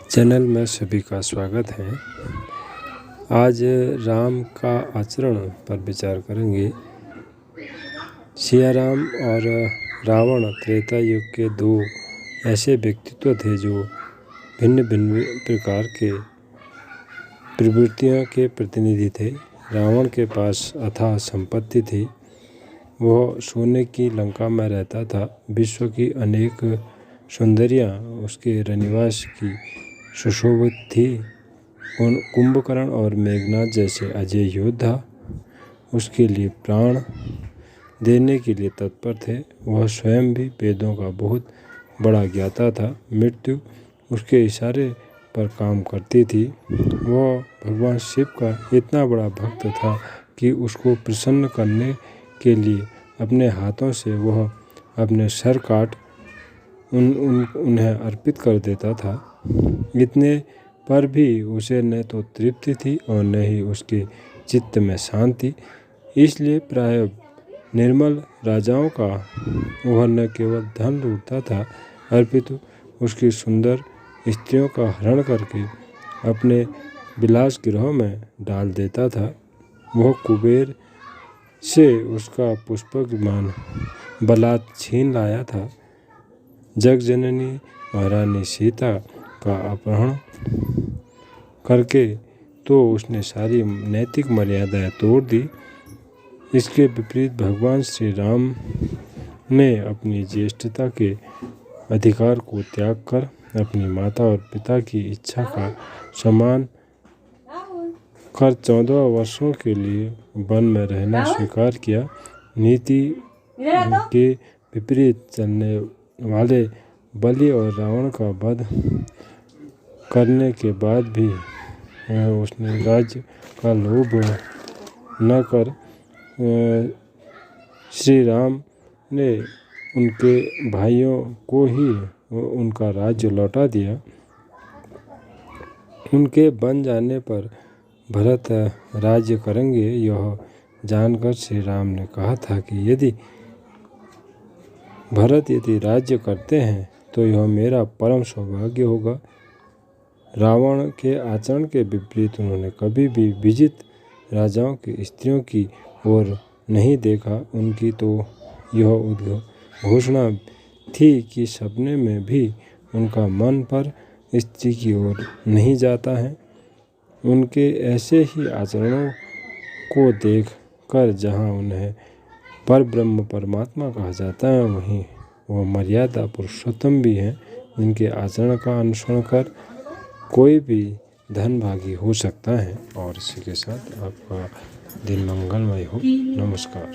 Channel में सभी का स्वागत है। आज राम का आचरण पर विचार करेंगे। सिया राम और रावण त्रेता युग के दो ऐसे व्यक्तित्व थे जो भिन्न भिन्न प्रकार के प्रवृत्तियों के प्रतिनिधि थे। रावण के पास अथाह संपत्ति थी। वह सोने की लंका में रहता था। विश्व की अनेक सौंदर्याँ उसके रनिवास की सुशोभित थी। कुंभकर्ण और मेघनाद जैसे अजय योद्धा उसके लिए प्राण देने के लिए तत्पर थे। वह स्वयं भी वेदों का बहुत बड़ा ज्ञाता था। मृत्यु उसके इशारे पर काम करती थी। वह भगवान शिव का इतना बड़ा भक्त था कि उसको प्रसन्न करने के लिए अपने हाथों से वह अपने सर काट उन्हें अर्पित कर देता था। इतने पर भी उसे न तो तृप्ति थी और न ही उसके चित्त में शांति। इसलिए प्राय निर्मल राजाओं का वह न केवल धन लूटता था, अपितु उसकी सुंदर स्त्रियों का हरण करके अपने विलास गृहों में डाल देता था। वह कुबेर से उसका पुष्पक विमान बलात् छीन लाया था। जगजननी महारानी सीता का अपहरण करके तो उसने सारी नैतिक मर्यादाएं तोड़ दी। इसके विपरीत भगवान श्री राम ने अपनी ज्येष्ठता के अधिकार को त्याग कर अपनी माता और पिता की इच्छा का सम्मान कर 14 वर्षों के लिए वन में रहना स्वीकार किया। नीति के विपरीत चलने वाले बलि और रावण का वध करने के बाद भी उसने राज्य का लोभ न कर श्री राम ने उनके भाइयों को ही उनका राज्य लौटा दिया। उनके बन जाने पर भरत राज्य करेंगे, यह जानकर श्री राम ने कहा था कि यदि भरत राज्य करते हैं तो यह मेरा परम सौभाग्य होगा। रावण के आचरण के विपरीत उन्होंने कभी भी विजित राजाओं की स्त्रियों की ओर नहीं देखा। उनकी तो यह घोषणा थी कि सपने में भी उनका मन पर स्त्री की ओर नहीं जाता है। उनके ऐसे ही आचरणों को देख कर जहाँ उन्हें परब्रह्म परमात्मा कहा जाता है, वहीं वह मर्यादा पुरुषोत्तम भी हैं, जिनके आचरण का अनुसरण कर कोई भी धनभागी हो सकता है। और इसी के साथ आपका दिन मंगलमय हो। नमस्कार।